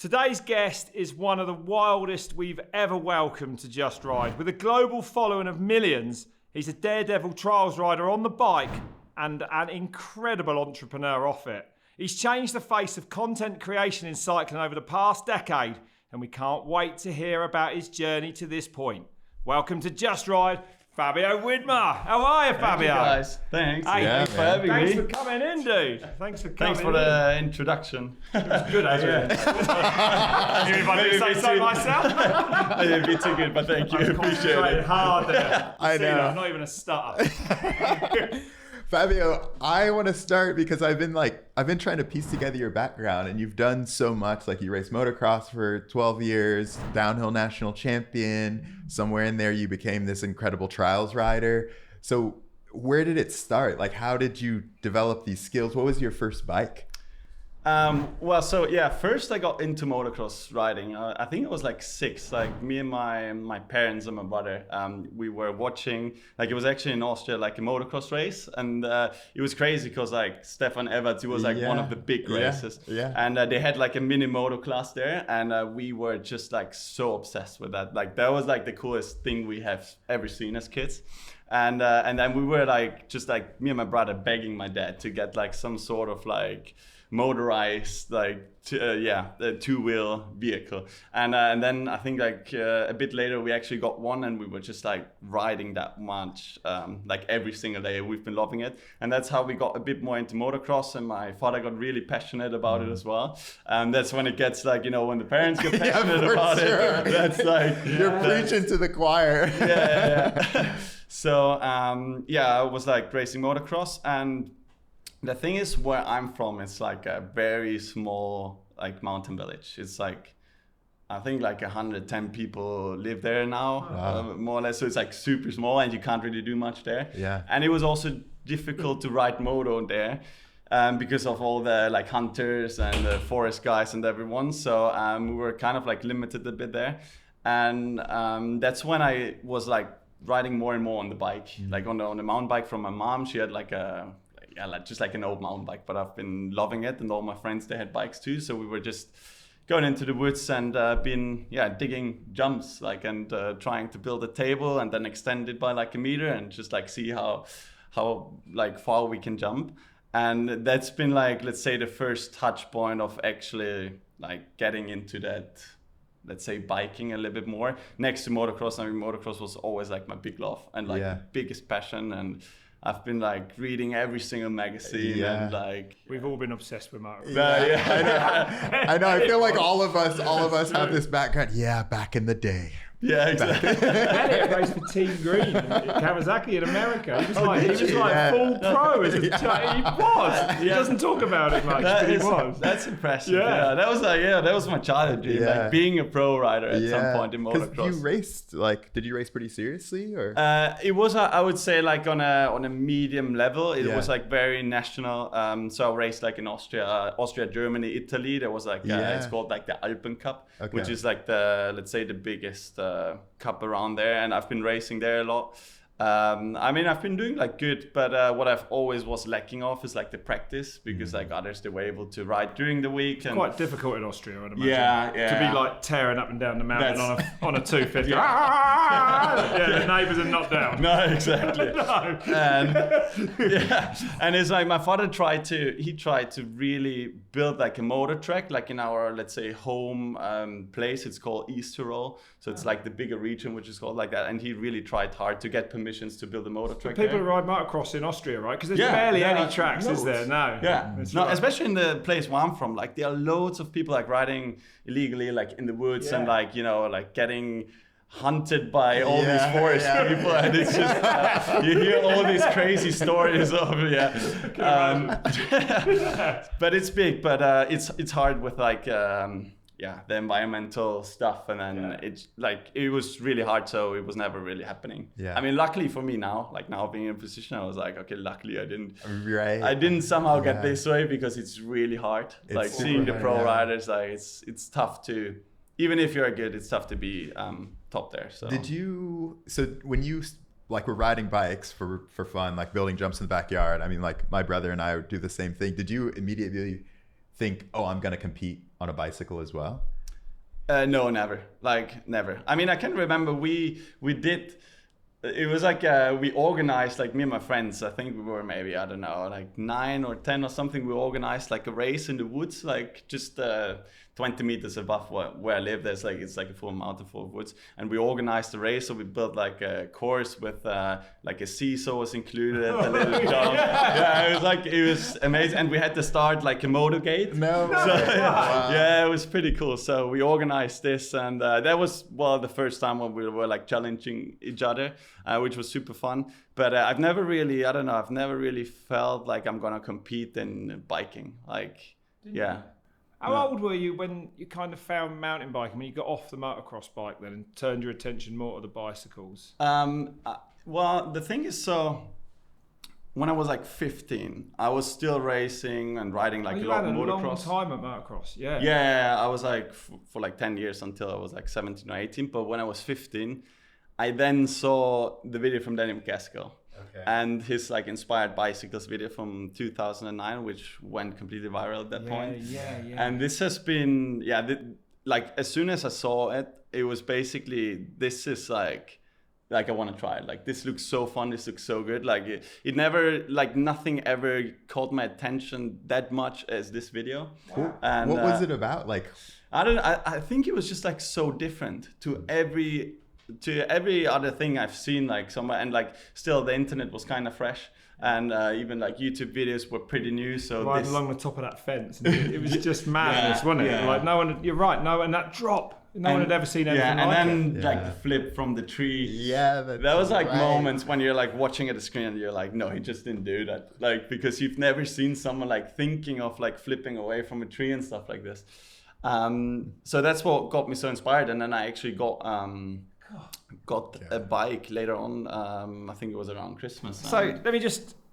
Today's guest is one of the wildest we've ever welcomed to Just Ride. With a global following of millions, he's a daredevil trials rider on the bike and an incredible entrepreneur off it. He's changed the face of content creation in cycling over the past decade, and we can't wait to hear about his journey to this point. Welcome to Just Ride, Fabio Wibmer. How are you, Fabio? Thank you, guys. Thanks. Hey, Thanks for having me. Thanks for coming in, dude. Thanks for coming in. Thanks for the introduction. It was good, actually. If I do say so myself. I didn't be too good, but thank you. Appreciate it. Hard there. I See, know. I'm not even a stutter. Fabio, I want to start because I've been trying to piece together your background, and you've done so much. Like, you raced motocross for 12 years, downhill national champion. Somewhere in there, you became this incredible trials rider. So where did it start? Like, how did you develop these skills? What was your first bike? First I got into motocross riding. I think I was like 6. Like, me and my parents and my brother, we were watching, like, it was actually in Austria, like a motocross race, and it was crazy because like Stefan Everts, he was like one of the big races, and they had like a mini moto class there, and we were just like so obsessed with that. Like, that was like the coolest thing we have ever seen as kids. And then we were like, just like me and my brother begging my dad to get like some sort of like motorized, like the 2-wheel vehicle. And then I think like a bit later we actually got one, and we were just like riding that much, like every single day. We've been loving it, and that's how we got a bit more into motocross. And my father got really passionate about it as well. And that's when it gets like, you know, when the parents get passionate about it, that's like You're preaching to the choir. yeah. So I was like racing motocross, and the thing is, where I'm from, it's like a very small like mountain village. It's like, I think like 110 people live there now, more or less. So it's like super small, and you can't really do much there. Yeah. And it was also difficult to ride moto there, because of all the like hunters and the forest guys and everyone. So we were kind of like limited a bit there, and that's when I was like riding more and more on the bike, like on the mountain bike from my mom. She had like just like an old mountain bike, but I've been loving it, and all my friends, they had bikes too. So we were just going into the woods and digging jumps, like, and trying to build a table and then extend it by like a meter and just like see how like far we can jump. And that's been like, let's say, the first touch point of actually like getting into that, let's say, biking a little bit more next to motocross. I mean, motocross was always like my big love and like the biggest passion, and I've been like reading every single magazine and like we've all been obsessed with motocross. I know. I feel like all of us have this background. Yeah, back in the day. Yeah, exactly. Elliot raced for Team Green at Kawasaki in America. He was like full pro as a child. He was. He doesn't talk about it much, but he was. That's impressive. Yeah, that was my childhood dream, like being a pro rider at some point in motocross. You raced, like, did you race pretty seriously, or? It was, I would say, like on a medium level. It was like very national. So I raced like in Austria, Germany, Italy. There was like it's called like the Alpen Cup, which is like the, let's say, the biggest cup around there, and I've been racing there a lot. I mean, I've been doing like good, but what I've always was lacking of is like the practice, because like others, they were able to ride during the week. And quite difficult in Austria, I'd imagine. Yeah. To be like tearing up and down the mountain on a 250. The neighbours are not down. No, exactly. No. And it's like my father tried to really build like a motor track, like in our, let's say, home place. It's called East Tyrol. So it's like the bigger region, which is called like that. And he really tried hard to get permissions to build a motor track. People who ride motocross in Austria, right? Because there's barely any tracks, is there? No. Yeah. Especially in the place where I'm from. Like, there are loads of people like riding illegally, like in the woods, and like, you know, like getting hunted by all these forest people, and it's just you hear all these crazy stories of but it's big, but it's hard with like the environmental stuff, and then it's like, it was really hard, so it was never really happening. I mean, luckily for me now, like now being in a position, I was like, okay, luckily I didn't somehow get this way, because it's really hard. It's like seeing the pro riders, like it's tough to, even if you're good, it's tough to be top there. So when you like were riding bikes for fun, like building jumps in the backyard, I mean, like my brother and I would do the same thing. Did you immediately think, oh, I'm going to compete on a bicycle as well? No, never. Like never. I mean, I can remember we did. It was like we organized, like me and my friends. I think we were maybe, I don't know, like 9 or 10 or something. We organized like a race in the woods, like just 20 meters above where I live. There's it's like a full mountain full of woods, and we organized the race. So we built like a course with like a seesaw was included, a little jump. Yeah, it was amazing, and we had to start like a motorgate. Yeah, it was pretty cool. So we organized this, and that was the first time when we were like challenging each other, which was super fun. But I've never really felt like I'm gonna compete in biking. How old were you when you kind of found mountain biking, when you got off the motocross bike then and turned your attention more to the bicycles? Well, the thing is, so when I was like 15, I was still racing and riding like a lot of motocross. You had a long time at motocross, yeah. Yeah, I was like for like 10 years until I was like 17 or 18. But when I was 15, I then saw the video from Danny MacAskill. Okay. And his like inspired bicycles video from 2009, which went completely viral at that point. Yeah. And this has been, like as soon as I saw it, it was basically, this is like I want to try it. Like this looks so fun. This looks so good. Like it never, like nothing ever caught my attention that much as this video. Wow. And what was it about? Like, I think it was just like so different to every other thing I've seen like somewhere, and like still the internet was kind of fresh, and even like YouTube videos were pretty new. So right along the top of that fence, and it was just madness, wasn't it? Like no one, you're right, and that drop, no one had ever seen anything like it. And then like the flip from the tree. Yeah, that was like moments when you're like watching at the screen and you're like, no, he just didn't do that, like because you've never seen someone like thinking of like flipping away from a tree and stuff like this. So that's what got me so inspired, and then I actually got a bike later on. I think it was around Christmas.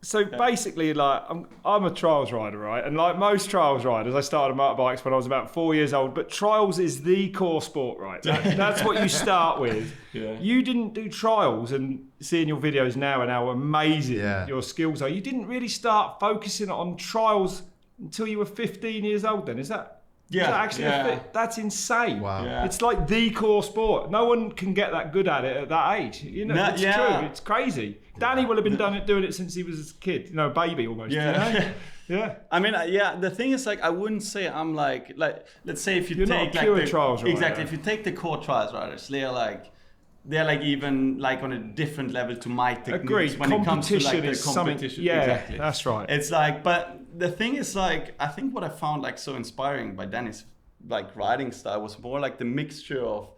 So basically, like I'm a trials rider, right? And like most trials riders, I started motorbikes when I was about 4 years old. But trials is the core sport, right? That's what you start with. Yeah. You didn't do trials, and seeing your videos now and how amazing your skills are, you didn't really start focusing on trials until you were 15 years old. Then is that? That's insane. Wow. Yeah. It's like the core sport. No one can get that good at it at that age. You know, it's true. It's crazy. Danny will have been doing it since he was a kid, a baby almost. Yeah. You know? Yeah. I mean, the thing is, like, I wouldn't say I'm like let's say if you You're take not a pure like the trials rider. Exactly. If you take the core trials riders, they're like even like on a different level to my techniques. Agreed. When it comes to like the competition. Yeah, exactly. That's right. It's like, but the thing is, like, I think what I found like so inspiring by Danny's like riding style was more like the mixture of,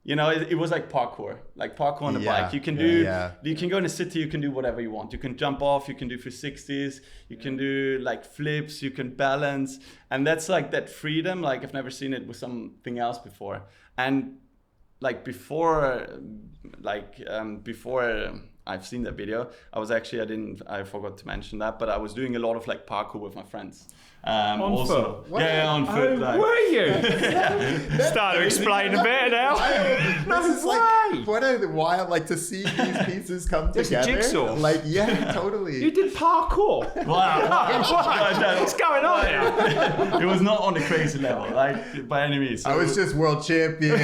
it was like parkour on the bike. You can you can go in the city, you can do whatever you want. You can jump off, you can do 360s, you can do like flips, you can balance, and that's like that freedom. Like I've never seen it with something else before. And like before I've seen that video, I forgot to mention that, but I was doing a lot of like parkour with my friends. On foot? Yeah, on foot. Oh, were you? Start to explain a bit now. This is like, what a wild, like to see these pieces come together. It's a jigsaw. Like, yeah, totally. You did parkour? Wow. What's going on here? It was not on a crazy level, like by any means. So I was just world champion.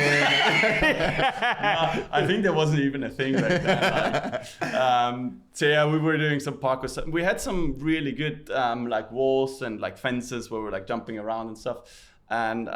I think there wasn't even a thing back then. So yeah, we were doing some parkour. We had some really good like walls and like fences where we were like jumping around and stuff. And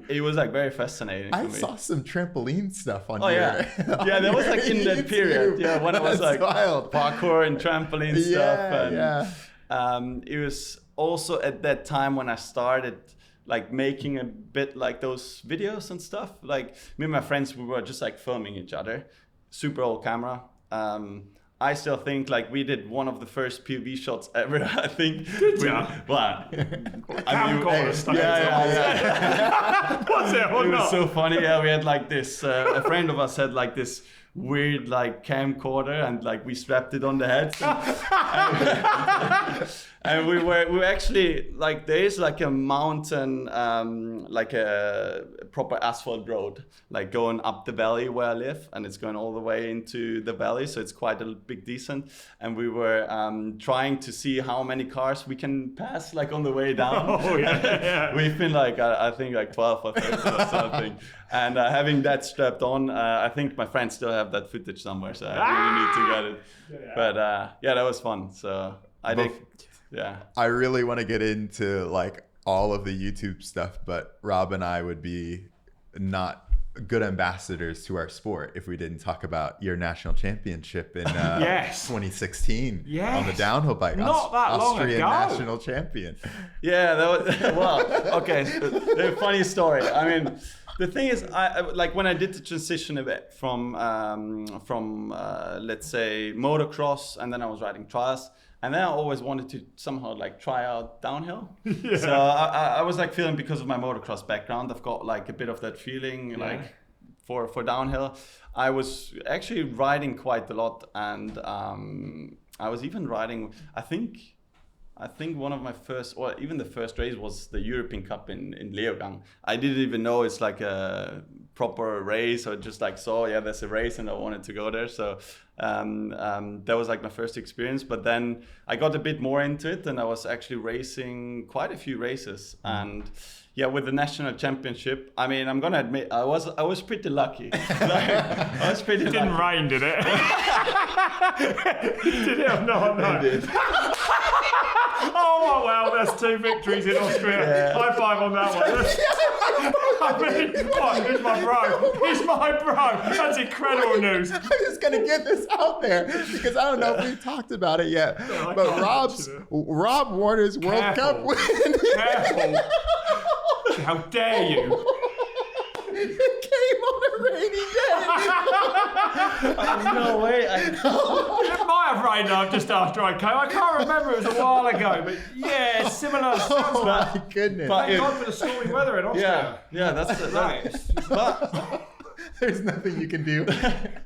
it was like very fascinating for me. I saw some trampoline stuff on yeah, that was like in that period. Yeah, when I was like wild. Parkour and trampoline stuff. And it was also at that time when I started like making a bit like those videos and stuff. Like me and my friends, we were just like filming each other. Super old camera. I still think like we did one of the first POV shots ever. I think. Good job. Well, What's it? It was so funny. Yeah, we had like this. A friend of us had like this weird like camcorder, and like we strapped it on the heads. And we were actually like, there is like a mountain, like a proper asphalt road, like going up the valley where I live, and it's going all the way into the valley, so it's quite a big descent. And we were trying to see how many cars we can pass, like on the way down. Oh, yeah. We've been like, I think like 12 or 13 or something. And having that strapped on, I think my friends still have that footage somewhere, so I really need to get it. Yeah. But yeah, that was fun. So I think, yeah. I really want to get into like all of the YouTube stuff, but Rob and I would be not good ambassadors to our sport if we didn't talk about your national championship in Yes. 2016 Yes. on the downhill bike. Not that long Austrian ago. national champion. Yeah, that was, well, okay, a funny story. I mean, the thing is, I like when I did the transition a bit from let's say motocross, and then I was riding trials, and then I always wanted to somehow like try out downhill. Yeah. So I was like feeling, because of my motocross background, I've got like a bit of that feeling like for downhill. I was actually riding quite a lot, and I was even riding, I think one of my first, or even the first race, was the European Cup in Leogang. I didn't even know it's like a proper race, or just like saw, yeah, there's a race and I wanted to go there. So that was like my first experience. But then I got a bit more into it, and I was actually racing quite a few races. And yeah, with the national championship, I mean, I'm gonna admit, I was pretty lucky. I was pretty lucky. It didn't rain, did it? Did it? No. It did. Oh, well, there's 2 victories in Austria. High five on that one. I mean, what? Who's my bro? He's my bro. That's incredible news. I'm just gonna get this out there because I don't know if we've talked about it yet. No, I but can't Rob Warner's World Cup win. Careful. How dare you? It came on a rainy day. No way. It might have rained just after I came. I can't remember. It was a while ago. But yeah, similar. Oh my goodness. Thank God for the stormy weather in Austria. Yeah, that's Right. But There's nothing you can do.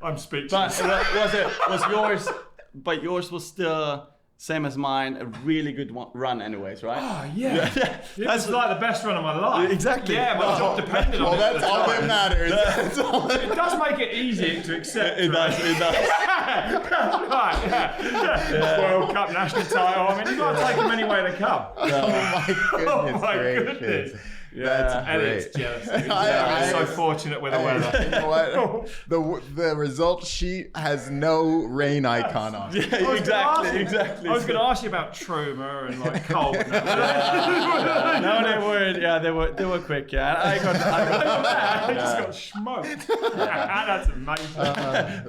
I'm speechless. was yours? But yours was still same as mine, a really good run, anyways, right? Oh yeah. It was like the best run of my life. Exactly. Yeah, my job depended on Well, it. that's all that matters. That's all that It does make it easier to accept. It does. Right, yeah. World Cup national title. I mean, you've got to take them anyway they come. Oh my goodness. Oh my gracious. goodness. That's And great. it's jealous. I- I'm so fortunate with the You weather. know what? The result sheet has no rain icon on it. Yeah, exactly. I was going to ask you about Truma and like cold. No, they weren't. Yeah, they were quick. Yeah, I I just got smoked. That's amazing.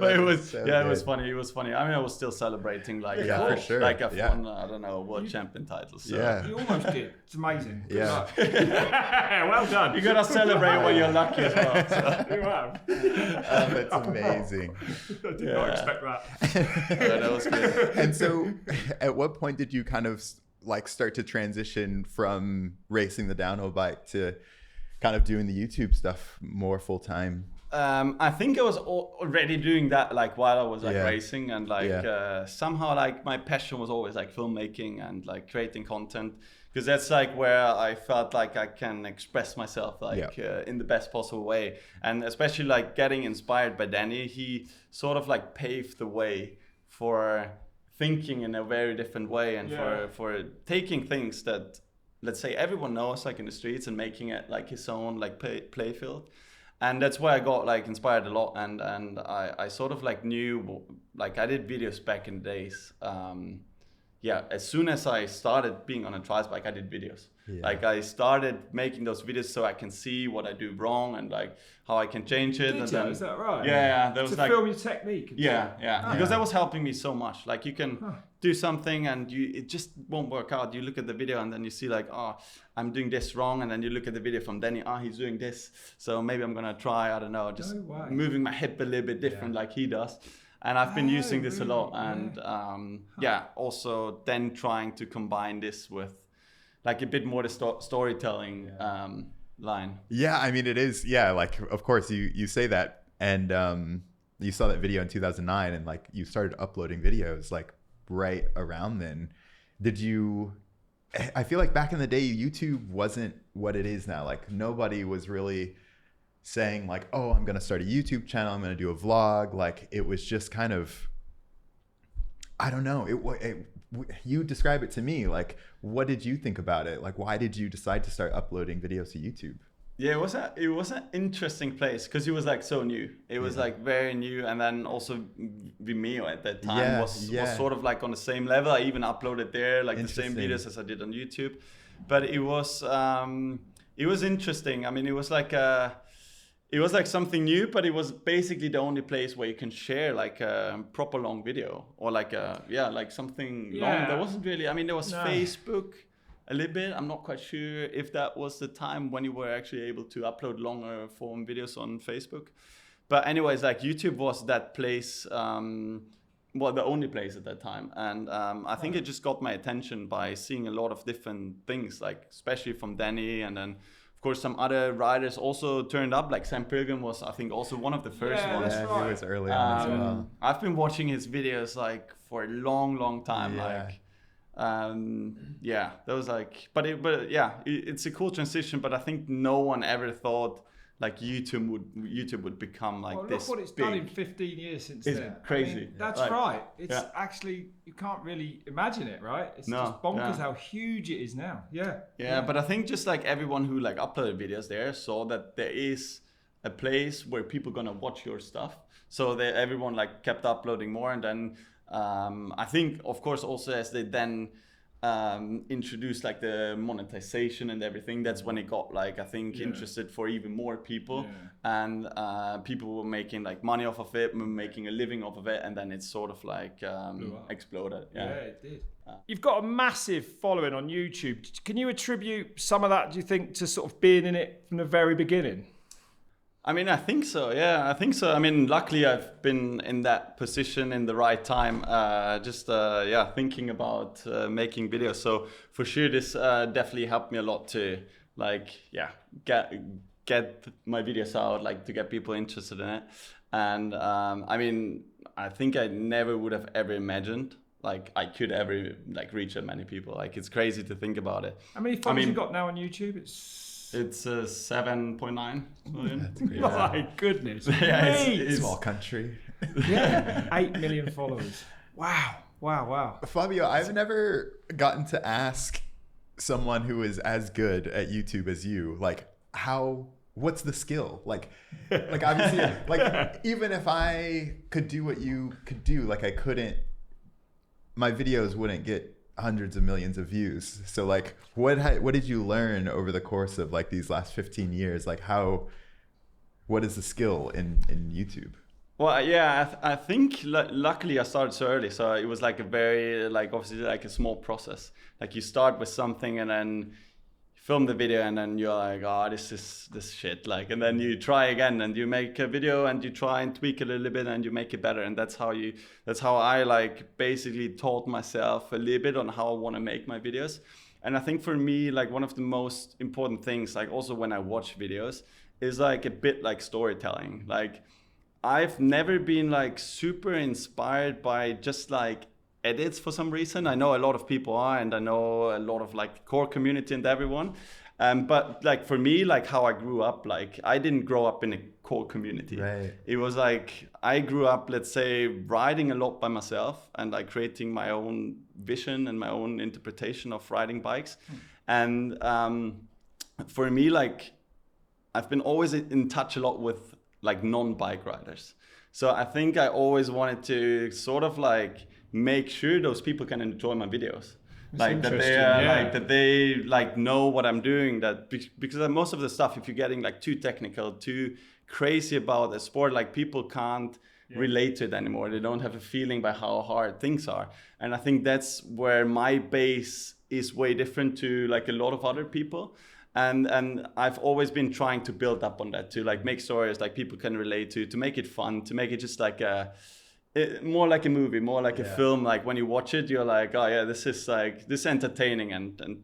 But it was So it was good. funny. It was funny. I mean, I was still celebrating like Yeah, for sure. like I've Yeah. won I don't know, world champion titles. So. Yeah. You almost did. It's amazing. Good Yeah. luck. Well done. You gotta celebrate when you're lucky as well. So. You have. That's amazing. I did not expect that. Yeah, that was good. And so, at what point did you kind of like start to transition from racing the downhill bike to kind of doing the YouTube stuff more full time? I think I was already doing that like while I was like Yeah. racing, and like somehow like my passion was always like filmmaking and like creating content, because that's like where I felt like I can express myself like in the best possible way. And especially like getting inspired by Danny, he sort of like paved the way for thinking in a very different way, and for taking things that, let's say, everyone knows like in the streets and making it like his own like play field. And that's where I got like inspired a lot, and I sort of like knew, like I did videos back in the days. As soon as I started being on a trials bike, I did videos. Yeah. Like I started making those videos so I can see what I do wrong and like how I can change it. Did and you? then, Is that right? Yeah, that was To like film your technique. and stuff. because that was helping me so much. Like you can do something and it just won't work out. You look at the video and then you see like, oh, I'm doing this wrong, and then you look at the video from Danny, he's doing this, so maybe I'm gonna try, I don't know, just moving my hip a little bit different like he does. And I've been using this a lot, and also then trying to combine this with like a bit more the storytelling line. Yeah, I mean, it is. Yeah, like, of course, you say that. And you saw that video in 2009, and like you started uploading videos like right around then. I feel like back in the day, YouTube wasn't what it is now. Like nobody was really saying like, oh, I'm going to start a YouTube channel, I'm going to do a vlog. Like it was just kind of, I don't know. You describe it to me. Like, what did you think about it? Like, why did you decide to start uploading videos to YouTube? Yeah, it was an interesting place because it was like so new. It was like very new, and then also Vimeo at that time was sort of like on the same level. I even uploaded there like the same videos as I did on YouTube, but it was interesting. I mean, it was like something new, but it was basically the only place where you can share like a proper long video or like something long. There wasn't really. I mean, there was Facebook. A little bit. I'm not quite sure if that was the time when you were actually able to upload longer form videos on Facebook. But anyways, like YouTube was that place, the only place at that time. And I think it just got my attention by seeing a lot of different things, like especially from Danny, and then of course some other riders also turned up. Like Sam Pilgrim was, I think, also one of the first ones. Yeah, he was early on as well. I've been watching his videos like for a long time. That was like, it's a cool transition, but I think no one ever thought like YouTube would become like this. Look what it's done in 15 years since it's then. Crazy. I mean, that's right. It's actually, you can't really imagine it, right? It's just bonkers how huge it is now. Yeah, but I think just like everyone who like uploaded videos there saw that there is a place where people gonna watch your stuff. So everyone like kept uploading more, and then I think, of course, also as they then introduced like the monetization and everything, that's when it got like, I think, interested for even more people, and people were making like money off of it, making a living off of it, and then it sort of like exploded. Yeah, it did. You've got a massive following on YouTube. Can you attribute some of that, do you think, to sort of being in it from the very beginning? I mean, I think so. Yeah, I think so. I mean, luckily I've been in that position in the right time, thinking about making videos. So for sure, this definitely helped me a lot to get my videos out, like to get people interested in it. And I mean, I think I never would have ever imagined like I could ever like reach that many people. Like it's crazy to think about it. How many followers you got now on YouTube? It's 7.9 million. Oh my goodness. It's small country. 8 million followers. Wow. Fabio, I've never gotten to ask someone who is as good at YouTube as you, like what's the skill? Like obviously, like even if I could do what you could do, like my videos wouldn't get hundreds of millions of views. So like what did you learn over the course of like these last 15 years? Like what is the skill in YouTube? Well, yeah, I think luckily I started so early, so it was like a very obviously like a small process. Like you start with something and then film the video and then you're like, oh, this is shit. Like, and then you try again and you make a video and you try and tweak it a little bit and you make it better. And that's how I like basically taught myself a little bit on how I want to make my videos. And I think for me, like one of the most important things, like also when I watch videos, is like a bit like storytelling. Like I've never been like super inspired by just like edits for some reason. I know a lot of people are, and I know a lot of like core community and everyone. But like for me, like how I grew up, like I didn't grow up in a core community. Right. It was like I grew up, let's say, riding a lot by myself and like creating my own vision and my own interpretation of riding bikes. And for me, like I've been always in touch a lot with like non-bike riders. So I think I always wanted to sort of like make sure those people can enjoy my videos. Like that they like know what I'm doing, because most of the stuff, if you're getting like too technical, too crazy about a sport, like people can't relate to it anymore. They don't have a feeling by how hard things are. And I think that's where my base is way different to like a lot of other people. And I've always been trying to build up on that, to like make stories like people can relate to make it fun, to make it just like more like a movie, more like a film. Like when you watch it, you're like, oh yeah, this is entertaining and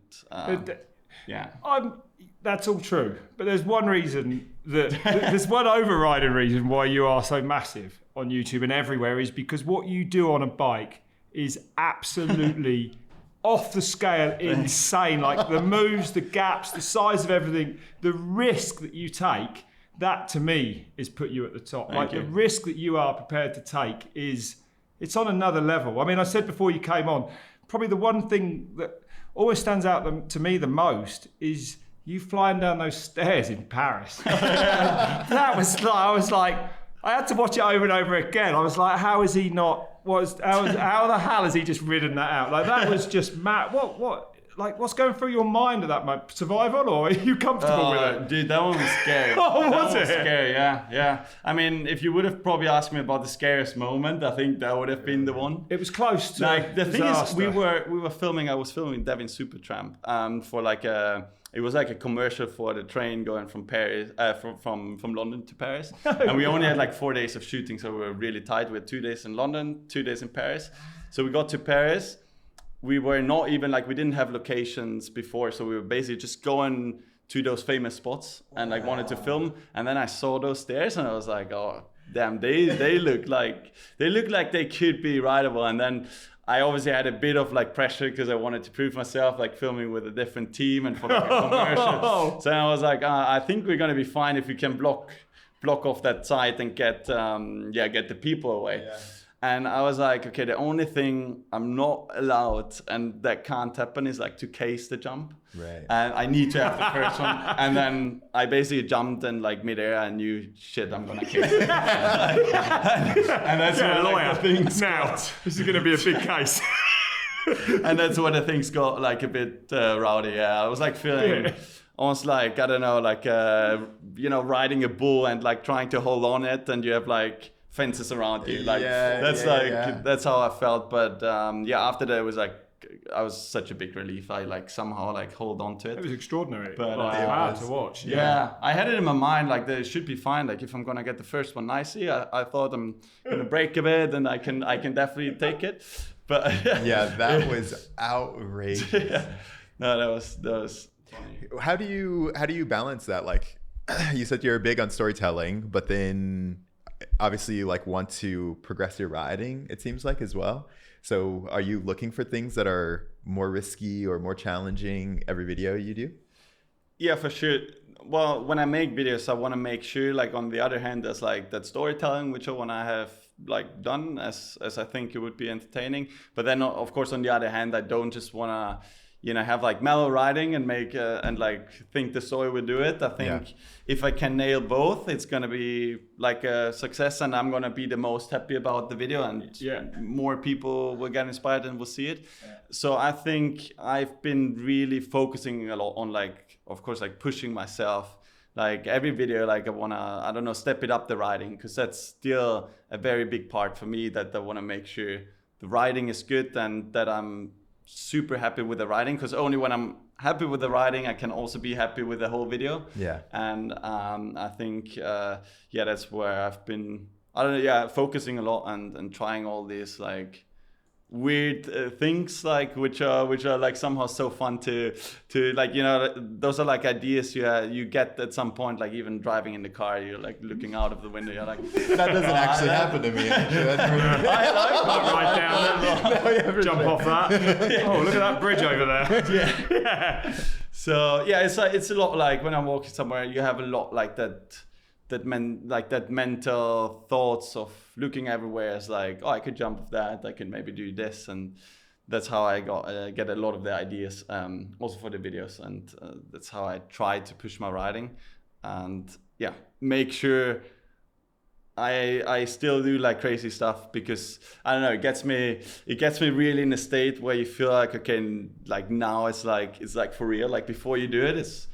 that's all true. But there's one reason there's one overriding reason why you are so massive on YouTube and everywhere, is because what you do on a bike is absolutely off the scale insane. Like the moves, the gaps, the size of everything, the risk that you take. that to me is put you at the top. Thank you. The risk that you are prepared to take it's on another level. I mean, I said before you came on, probably the one thing that always stands out to me the most is you flying down those stairs in Paris. That was like, I was like, I had to watch it over and over again. I was like, how is he not? How the hell has he just ridden that out? Like that was just mad. What's going through your mind at that moment? Survival, or are you comfortable with it? Dude, that one was scary. Oh, was it? Scary, yeah. I mean, if you would have probably asked me about the scariest moment, I think that would have been the one. It was close to like the disaster. thing is, we were filming. I was filming Devin Supertramp for like it was like a commercial for the train going from Paris, from London to Paris, and we only had like 4 days of shooting, so we were really tight. We had 2 days in London, 2 days in Paris. So we got to Paris. We were not even we didn't have locations before, so we were basically just going to those famous spots and wanted to film. And then I saw those stairs and I was like, oh damn, they look like they could be rideable. And then I obviously had a bit of pressure because I wanted to prove myself, filming with a different team and for a commercial. So I was like, I think we're gonna be fine if we can block off that side and get the people away. Yeah. And I was like, okay, the only thing I'm not allowed and that can't happen is to case the jump. Right. And I need to have the first one. And then I basically jumped and midair I knew, shit, I'm gonna case it. and that's yeah, where lawyer. The things now, this is gonna be a big case. And that's where the things got a bit rowdy. Yeah, I was feeling almost I don't know, riding a bull and trying to hold on it, and you have fences around you. That's how I felt. But after that it was I was such a big relief. I somehow hold on to it. It was extraordinary. But hard to watch. Yeah, I had it in my mind that it should be fine. If I'm gonna get the first one nicely, I thought I'm gonna break a bit and I can definitely take it. But yeah, that was outrageous. Yeah. No, that was funny. How do you balance that? You said you're big on storytelling, but then obviously you want to progress your riding, it seems as well. So are you looking for things that are more risky or more challenging every video you do? Yeah, for sure. Well, when I make videos, I want to make sure on the other hand, there's that storytelling, which I want to have done as I think it would be entertaining. But then of course, on the other hand, I don't just want to have mellow riding and make and think the story will do it. I think if I can nail both, it's gonna be a success, and I'm gonna be the most happy about the video, and more people will get inspired and will see it. Yeah. So I think I've been really focusing a lot on of course pushing myself. Every video, I wanna, I don't know, step it up the riding, because that's still a very big part for me, that I wanna make sure the riding is good and that I'm super happy with the riding, because only when I'm happy with the riding I can also be happy with the whole video. And I think that's where I've been focusing a lot and trying all these weird things which are somehow so fun to those are ideas you get at some point, even driving in the car, you're looking out of the window, you're that doesn't actually happen to me. I right down there, jump off that. Oh, look at that bridge over there. Yeah. So it's a lot when I'm walking somewhere, you have a lot that mental thoughts of looking everywhere is I could jump off that, I can maybe do this, and that's how I get a lot of the ideas, also for the videos, and that's how I try to push my riding, and make sure I still do crazy stuff, because I don't know, it gets me really in a state where you feel okay, now it's for real. Before you do it, it's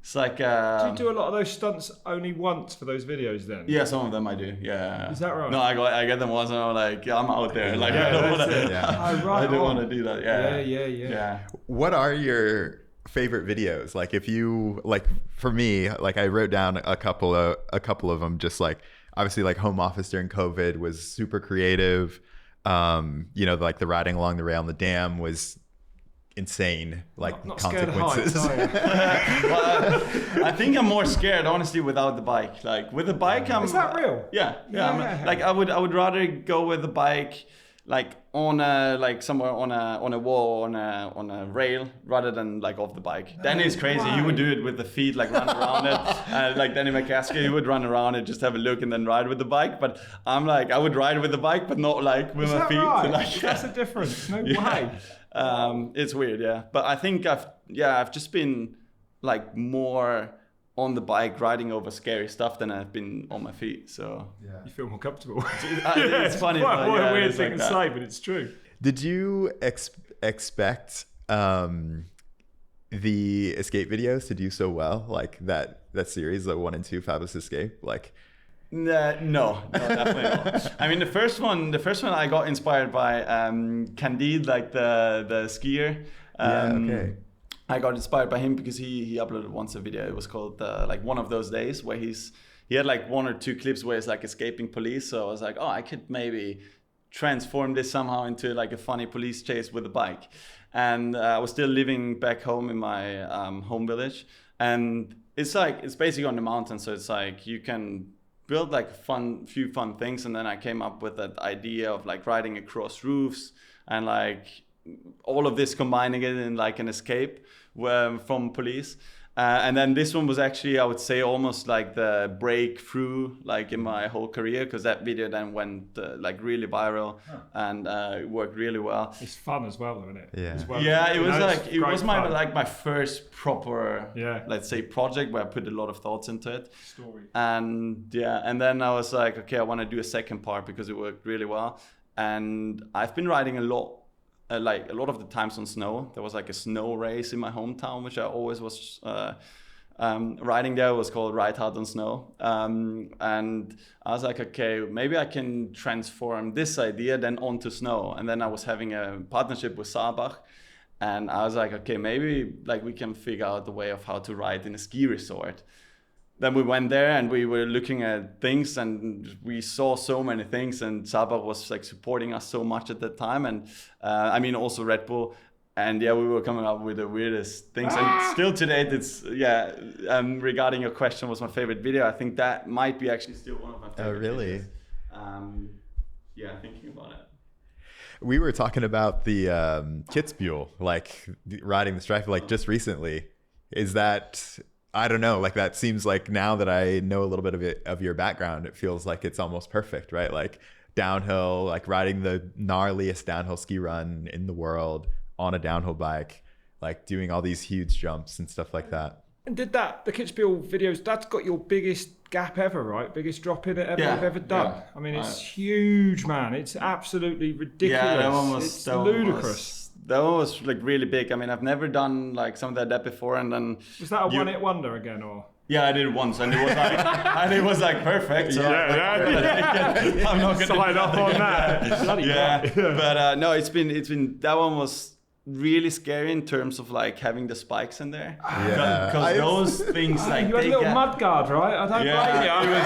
do you do a lot of those stunts only once for those videos then? Yeah, some of them I do. Yeah. Is that right? No, I get them once and I'm I'm out there. I don't want to. Yeah. I don't want to do that. Yeah. What are your favorite videos? If you for me, I wrote down a couple of them. Just obviously home office during COVID was super creative. The riding along the rail on the dam was insane, not consequences. Well, I think I'm more scared honestly without the bike. With the bike, Is that real? Yeah. I would rather go with the bike on a like somewhere on a wall on a rail rather than like off the bike. Danny is crazy. He would do it with the feet, like run around it. Like Danny MacAskill, he would run around it, just have a look and then ride with the bike. But I'm like, I would ride with the bike, but not like with my feet. Right? Like, That's the difference. No yeah. way. It's weird, yeah. But I think I've just been like more on the bike riding over scary stuff than I've been on my feet. So You feel more comfortable. it's funny. What a weird thing like to say, but it's true. Did you expect the escape videos to do so well? Like that series, the 1 and 2, Fabulous Escape? Like, no, definitely not. I mean, the first one I got inspired by Candide, like the skier. okay. I got inspired by him because he uploaded once a video. It was called like One of Those Days, where he had like 1 or 2 clips where he's like escaping police. So I was like, oh, I could maybe transform this somehow into like a funny police chase with a bike. And I was still living back home in my home village, and it's basically on the mountain. So it's like you can build like few fun things. And then I came up with that idea of like riding across roofs and like all of this, combining it in like an escape from police. And then this one was actually, I would say, almost like the breakthrough like in my whole career, because that video then went like really viral and it worked really well. It's fun as well, isn't it? Yeah. Yeah, it was like it was fun. my first proper let's say project where I put a lot of thoughts into it. Story. And then I was like, okay, I want to do a second part because it worked really well. And I've been riding a lot. Like a lot of the times on snow. There was like a snow race in my hometown, which I always was riding there. It was called Ride Hard on Snow. And I was like, okay, maybe I can transform this idea then onto snow. And then I was having a partnership with Salzburg. And I was like, okay, maybe like we can figure out a way of how to ride in a ski resort. Then we went there and we were looking at things and we saw so many things, and Salzburg was like supporting us so much at that time. And I mean, also Red Bull. And we were coming up with the weirdest things. And still to date, it's, regarding your question, was my favorite video. I think that might be actually still one of my favorite. Oh, really? Videos. Thinking about it. We were talking about the Kitzbühel, like riding the Streif, like just recently. Is that... I don't know, like that seems like, now that I know a little bit of your background, it feels like it's almost perfect, right? Like downhill, like riding the gnarliest downhill ski run in the world on a downhill bike, like doing all these huge jumps and stuff like that. And the Kitzbühel videos, that's got your biggest gap ever, right? Biggest drop in it ever you've ever done. Yeah. I mean, it's huge, man. It's absolutely ridiculous. Yeah, that one was, it's ludicrous. That one was like really big. I mean, I've never done like something like that before. And then was that a one-hit wonder again, or? Yeah, I did it once, and it was like, and it was like perfect. So I'm not gonna sign up on that. But no, it's been that one was really scary in terms of like having the spikes in there. Because those things like you had a little mud guard, right? I don't blame you.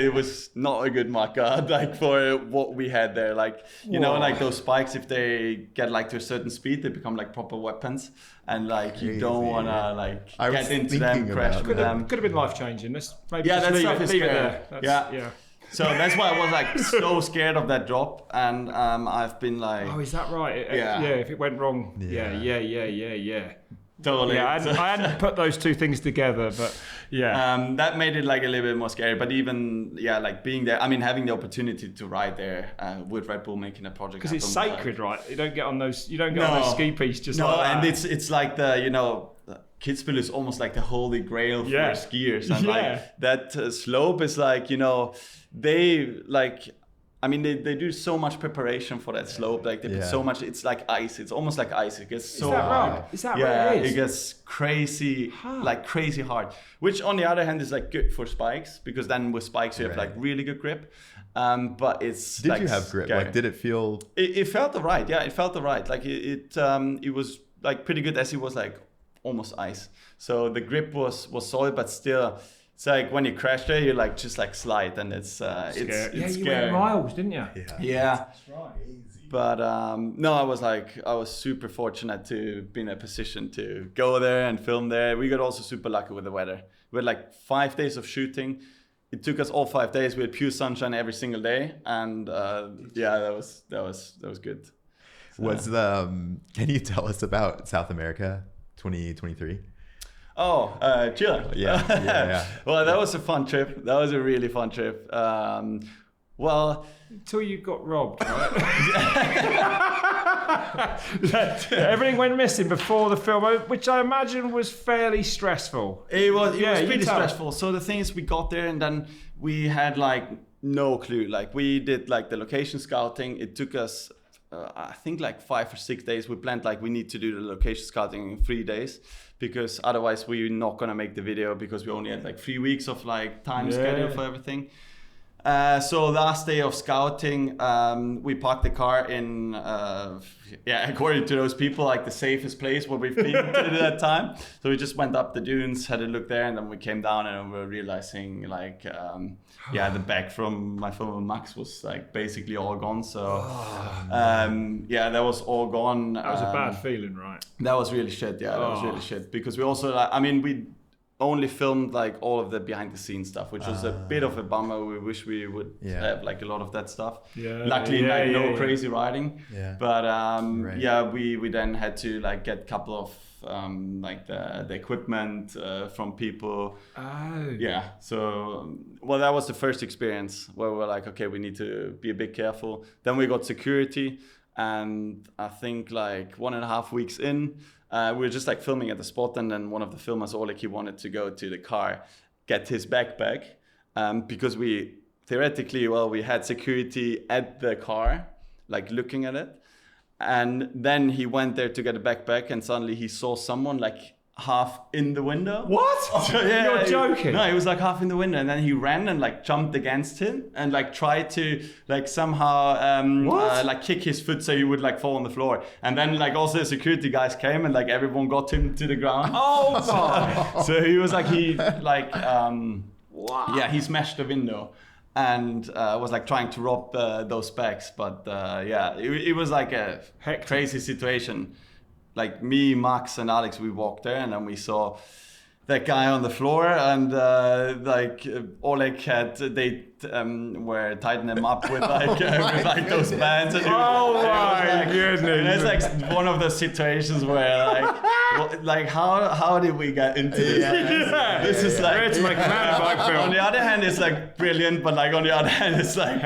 It was not a good mud guard like for what we had there. Like you know, like those spikes, if they get like to a certain speed, they become like proper weapons. And like you don't wanna like get into them, crash with them. Could have been life changing. Let's maybe that stuff is scary. Yeah. So that's why I was like so scared of that drop, and I've been like, oh, is that right? If it went wrong, yeah. Totally. Yeah, I hadn't put those two things together, but that made it like a little bit more scary. But even like being there, I mean, having the opportunity to ride there with Red Bull making a project because it's sacred, right? You don't get on those. You don't get on those ski piste just like that. And it's like the Kitzbühel is almost like the holy grail for skiers, and like that slope is like they like. I mean, they do so much preparation for that slope. Like they put so much. It's like ice. It's almost like ice. It gets so hard. Is that what it is? It gets crazy, like crazy hard. Which on the other hand is like good for spikes, because then with spikes you have like really good grip. But it's did you have grip? Scary. Like did it feel? It felt alright. Yeah, it felt alright. Like it was like pretty good, as it was like almost ice. So the grip was solid, but still. It's like when you crash there, you like just like slide, and it's scary. You went miles, didn't you? Yeah. That's right. But no, I was super fortunate to be in a position to go there and film there. We got also super lucky with the weather. We had like 5 days of shooting. it took us all 5 days. We had pure sunshine every single day, and that was good. So. Can you tell us about South America 2023? Oh, Chile. Yeah. Well, that was a fun trip. That was a really fun trip. Well, until you got robbed, right? Everything went missing before the film, which I imagine was fairly stressful. It was pretty stressful. So the thing is, we got there and then we had like no clue. Like we did like the location scouting. It took us, I think like 5 or 6 days. We planned like we need to do the location scouting in 3 days because otherwise we're not gonna make the video because we only had like 3 weeks of like time schedule for everything. So last day of scouting, we parked the car in, according to those people, like the safest place where we've been at that time. So we just went up the dunes, had a look there, and then we came down and we were realizing like, the bag from my phone Max was like basically all gone. So that was all gone. That was a bad feeling, right? That was really shit. Yeah, that was really shit because we also, we only filmed like all of the behind the scenes stuff, which was a bit of a bummer. We wish we would have like a lot of that stuff. Luckily no crazy riding. But we then had to like get a couple of like the equipment from people. So that was the first experience where we were like, okay, we need to be a bit careful. Then we got security, and I think like 1.5 weeks in, we were just like filming at the spot, and then one of the filmers, Oleg, he wanted to go to the car, get his backpack, because we had security at the car, like looking at it. And then he went there to get a backpack, and suddenly he saw someone like half in the window. What? You're joking? No, he was like half in the window, and then he ran and like jumped against him and like tried to like somehow like kick his foot so he would like fall on the floor. And then like also the security guys came and like everyone got him to the ground. So he was like he smashed the window and was like trying to rob those bags. But it was like a crazy situation. Like me, Max, and Alex, we walked there, and then we saw that guy on the floor, and Oleg they were tightening him up with like those bands. And my goodness! And it's like one of those situations where like how did we get into this? This is like to make a mountain bike film. On the other hand, it's like brilliant, but like on the other hand, it's like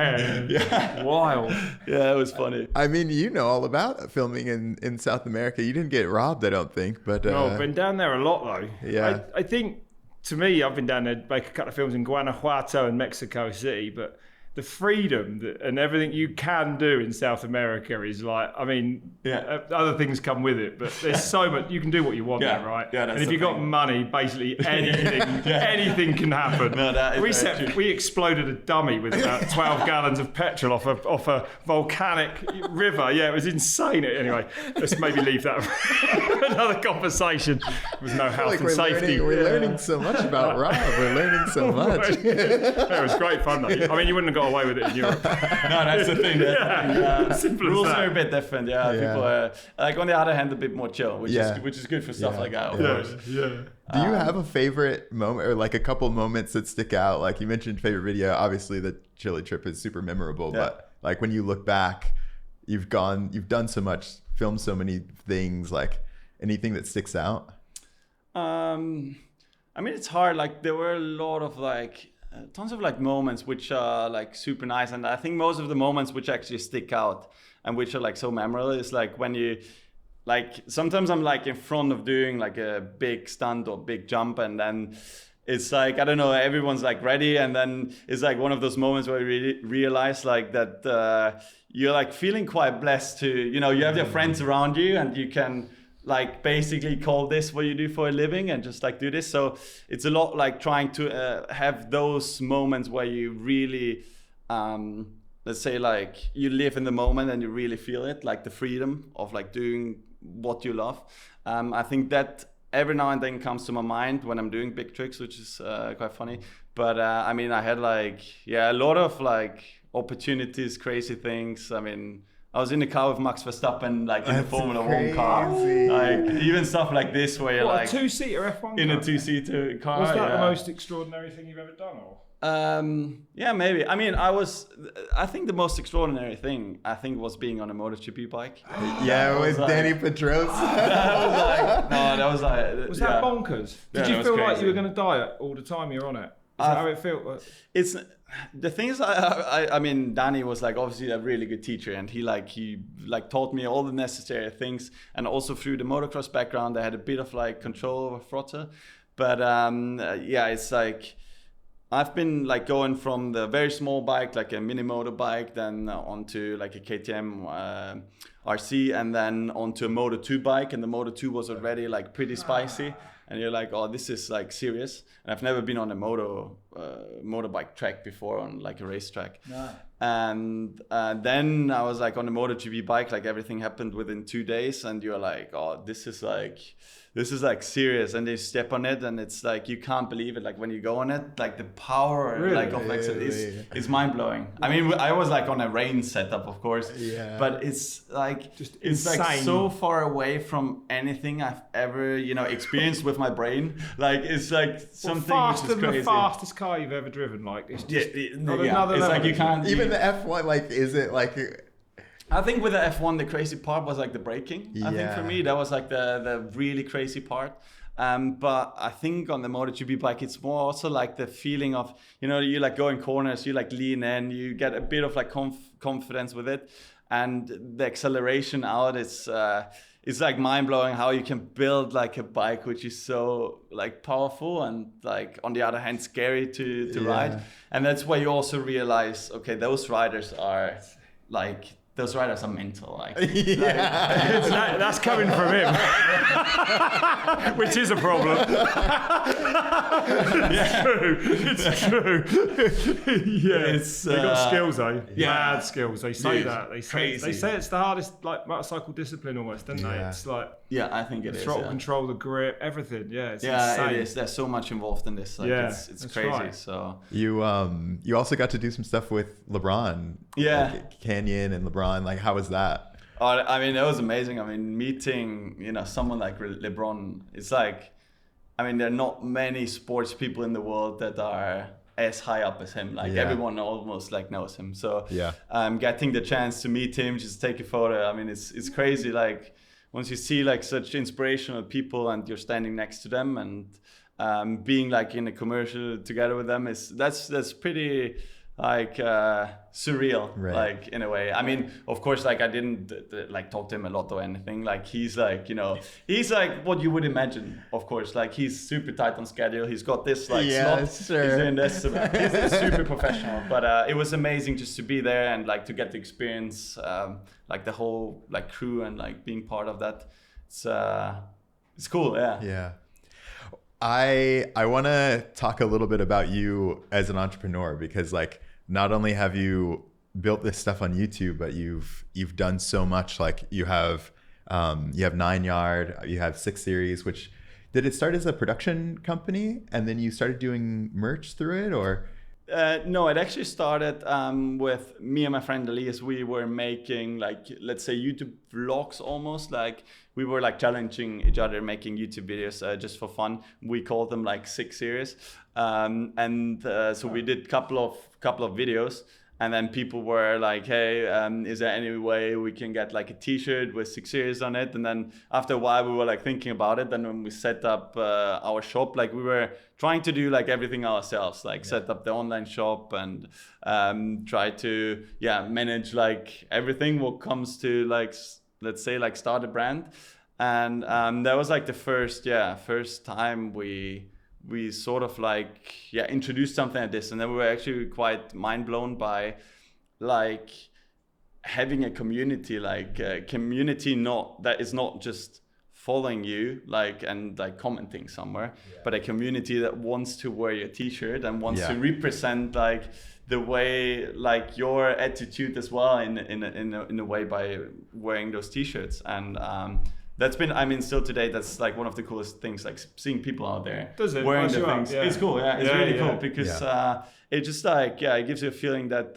wild. Yeah, it was funny. I mean, you know all about filming in South America. You didn't get robbed, I don't think, but no, I've been down there a lot though. Yeah. I think, to me, I've been down there to make a couple of films in Guanajuato and Mexico City, but the freedom and everything you can do in South America is like, other things come with it, but there's so much, you can do what you want there, right? Yeah, and if you've got money, basically anything can happen. No, that is we exploded a dummy with about 12 gallons of petrol off a volcanic river. Yeah, it was insane. Anyway, let's maybe leave that for another conversation. There was no health and safety. We're learning so much about Rob. We're learning so much. It was great fun though. I mean, you wouldn't have got away with it in Europe. No, that's the thing. Rules are a bit different. People are like, on the other hand, a bit more chill, which is good for stuff like that. Of course. Yeah. Do you have a favorite moment, or like a couple moments that stick out? Like you mentioned favorite video. Obviously, the Chile trip is super memorable. But like when you look back, you've done so much, filmed so many things. Like anything that sticks out? I mean, it's hard. Like there were a lot of like. Tons of like moments which are like super nice, and I think most of the moments which actually stick out and which are like so memorable is like when you like sometimes I'm like in front of doing like a big stunt or big jump, and then it's like I don't know, everyone's like ready, and then it's like one of those moments where you really realize like that you're like feeling quite blessed to, you know, you have your friends around you and you can like basically call this what you do for a living and just like do this. So it's a lot like trying to have those moments where you really, let's say like you live in the moment and you really feel it, like the freedom of like doing what you love. I think that every now and then comes to my mind when I'm doing big tricks, which is quite funny. But I mean, I had like, a lot of like opportunities, crazy things. I mean, I was in the car with Max Verstappen, like in the That's Formula 1 car. crazy. Like even stuff like this where you're What, like a two-seater F1 in car? a two-seater car. Was that the yeah. most extraordinary thing you've ever done? Or? Yeah, maybe. I mean, I think the most extraordinary thing, was being on a MotoGP bike. Yeah, with like- Danny Pedrosa. Was yeah. that bonkers? Yeah, Did you that was feel like crazy. you were going to die all the time you're on it? Is that how it felt? It's the thing is, I mean, Danny was like obviously a really good teacher, and he taught me all the necessary things, and also through the motocross background, I had a bit of like control over throttle. But yeah, it's like I've been like going from the very small bike, like a mini motorbike, then onto like a KTM RC, and then onto a Moto2 bike, and the Moto2 was already like pretty spicy. And you're like, oh, this is like serious. And I've never been on a motorbike track before, on like a racetrack. No. And then I was like on a MotoGP bike, like everything happened within 2 days, and you're like, oh, this is like serious. And they step on it, and it's like you can't believe it. Like when you go on it, like the power like of is mind blowing. I mean, I was like on a rain setup, of course, but it's like just it's insane. like so far away from anything I've ever experienced with my brain. Like it's like something faster which is than crazy. the fastest car you've ever driven. Like it's just another It's level. like you can't Even the F1, like, is it like... I think with the F1, the crazy part was like the braking. I think for Yeah. me, that was like the really crazy part. But I think on the MotoGP bike, it's more also like the feeling of, you like go in corners, you like lean in, you get a bit of like confidence with it. And the acceleration out, it's like mind blowing how you can build like a bike which is so like powerful and like on the other hand scary to ride. And that's where you also realize, okay, those riders are mental. Like, That's coming from him, which is a problem. It's true. Yeah, they got skills though. Mad skills. They say that. They say it's the hardest like motorcycle discipline almost, don't they? It's like I think it is. Throttle control, the grip, everything. Yeah, it's insane. It is. There's so much involved in this. Like, it's crazy. Right. So You also got to do some stuff with LeBron. Like Canyon and LeBron. Like, how was that? Oh, I mean, it was amazing. I mean, meeting, someone like LeBron, it's like, I mean, there are not many sports people in the world that are as high up as him. Like everyone almost like knows him. So getting the chance to meet him, just take a photo. I mean, it's crazy. Like once you see like such inspirational people and you're standing next to them and being like in a commercial together with them, that's pretty like surreal, like in a way. I mean, of course, like I didn't like talk to him a lot or anything. Like he's like, he's like what you would imagine. Of course, like he's super tight on schedule. He's got this like slot. He's doing this. He's super professional. But it was amazing just to be there and like to get the experience, like the whole like crew and like being part of that. It's cool. Yeah. I want to talk a little bit about you as an entrepreneur, because like not only have you built this stuff on YouTube, but you've done so much. Like you have 9 Yard, you have 6 Series, which did it start as a production company and then you started doing merch through it, or? No, it actually started with me and my friend Elias. We were making like, let's say YouTube vlogs almost. Like we were like challenging each other, making YouTube videos just for fun. We called them like 6 Series. So we did couple of videos. And then people were like, hey, is there any way we can get like a t-shirt with 6 Series on it? And then after a while we were like thinking about it. Then when we set up our shop, like we were trying to do like everything ourselves, like set up the online shop and try to manage like everything what comes to like, let's say like start a brand. And that was like the first time we sort of like introduced something like this, and then we were actually quite mind blown by like having a community, like a community that is not just following you like and like commenting somewhere, but a community that wants to wear your t-shirt and wants to represent like the way like your attitude as well in a way by wearing those t-shirts. And that's been, I mean, still today, that's like one of the coolest things, like seeing people out there wearing the things. It's cool, it's really cool because it just like, it gives you a feeling that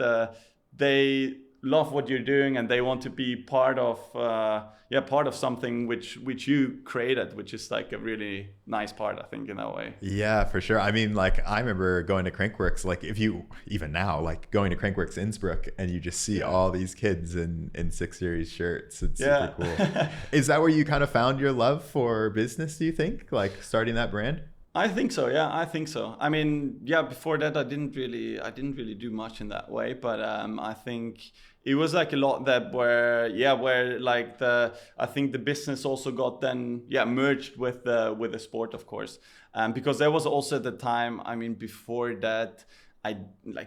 they love what you're doing and they want to be part of something which you created, which is like a really nice part, I think, in that way. Yeah, for sure. I mean, like, I remember going to Crankworks, like, if you even now, like, going to Crankworks Innsbruck and you just see all these kids in 6 Series shirts. It's super cool. Is that where you kind of found your love for business, do you think, like starting that brand? I think so. Yeah, I think so. I mean, yeah, before that, I didn't really do much in that way. But I think it was like a lot that where like I think the business also got then merged with the sport, of course, because there was also at the time. I mean, before that, I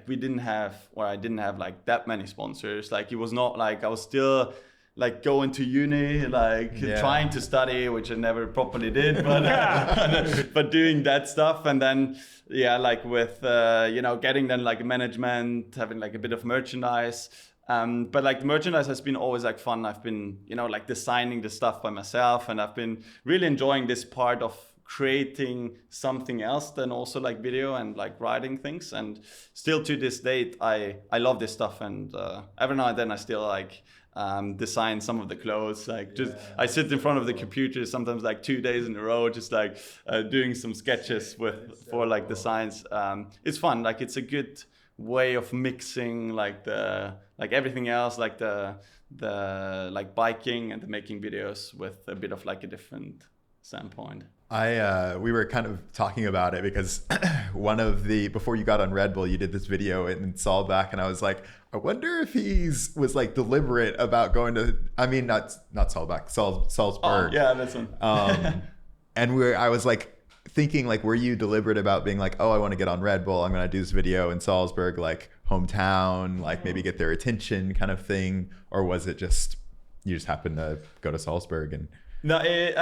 didn't have like that many sponsors. Like, it was not like I was still like going to uni, like trying to study, which I never properly did, but but doing that stuff, and then like with getting then like management, having like a bit of merchandise, but like the merchandise has been always like fun. I've been like designing the stuff by myself, and I've been really enjoying this part of creating something else than also like video and like writing things. And still to this date, I love this stuff, and every now and then I still like design some of the clothes, like just I sit in front of the computer sometimes like 2 days in a row, just like doing some sketches for like designs. It's fun, like it's a good way of mixing like the everything else, like the like biking and the making videos with a bit of like a different standpoint. We were kind of talking about it because before you got on Red Bull, you did this video in Salzburg, and I was like, I wonder if was like deliberate about going to, I mean, not Salzburg, Salzburg. Oh, yeah, that's one. And I was like thinking, like, were you deliberate about being like, oh, I want to get on Red Bull, I'm going to do this video in Salzburg, like hometown, like maybe get their attention kind of thing? Or was it just, you just happened to go to Salzburg and... No, it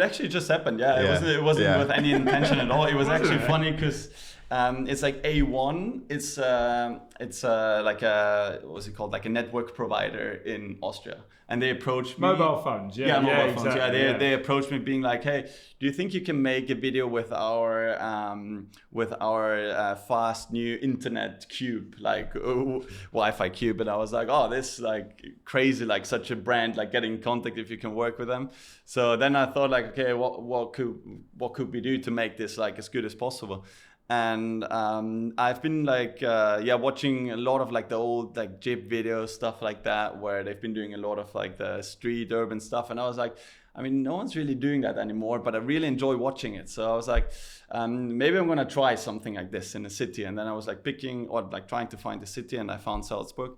actually just happened. It wasn't with any intention at all. It was actually funny because it's like A1. It's like what's it called? Like a network provider in Austria, and they approached me. Mobile phones, phones. Exactly. Yeah, they approached me being like, hey, do you think you can make a video with our fast new internet cube, like Wi-Fi cube? And I was like, oh, this is like crazy, like such a brand, like getting in contact if you can work with them. So then I thought like, okay, what could we do to make this like as good as possible? And I've been like watching a lot of like the old like Jeep videos, stuff like that, where they've been doing a lot of like the street urban stuff, and I was like, I mean, no one's really doing that anymore, but I really enjoy watching it. So I was like, maybe I'm gonna try something like this in a city. And then I was like trying to find a city, and I found Salzburg,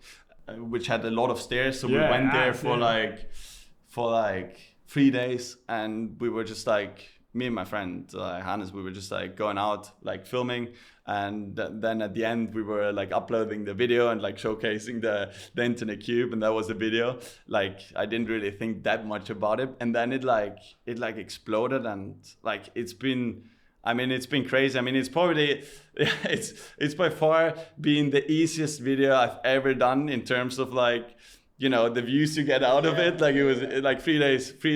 which had a lot of stairs. So we went there for like 3 days, and we were just like, me and my friend Hannes, we were just like going out, like filming, and then at the end we were like uploading the video and like showcasing the internet cube, and that was the video. Like, I didn't really think that much about it, and then it exploded, and like it's been crazy. I mean, it's probably it's by far been the easiest video I've ever done in terms of like, the views you get out of it. Like, it was like 3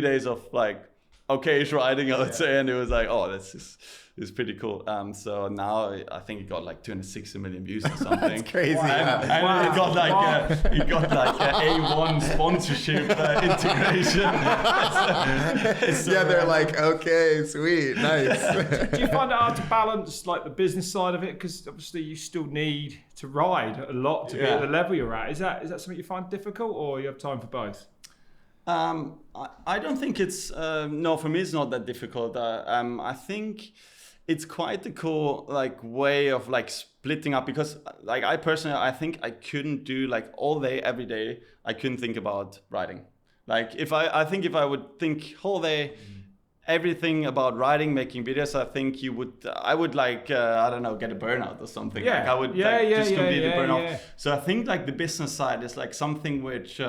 days of like okay-ish riding, I would say, and it was like, oh, this is pretty cool. So now I think it got like 260 million views or something. That's crazy. And it got like a A1 sponsorship integration. They're like, okay, sweet, nice. Do you find it hard to balance like the business side of it? Because obviously you still need to ride a lot to be at the level you're at. Is that something you find difficult, or you have time for both? I don't think it's no, for me it's not that difficult. I think it's quite a cool like way of like splitting up, because like I personally, I think I couldn't do like all day every day, I couldn't think about riding. Like if I would think whole day everything about riding, making videos, I think I would like I don't know, get a burnout or something. Like I would just completely burn off. So I think like the business side is like something which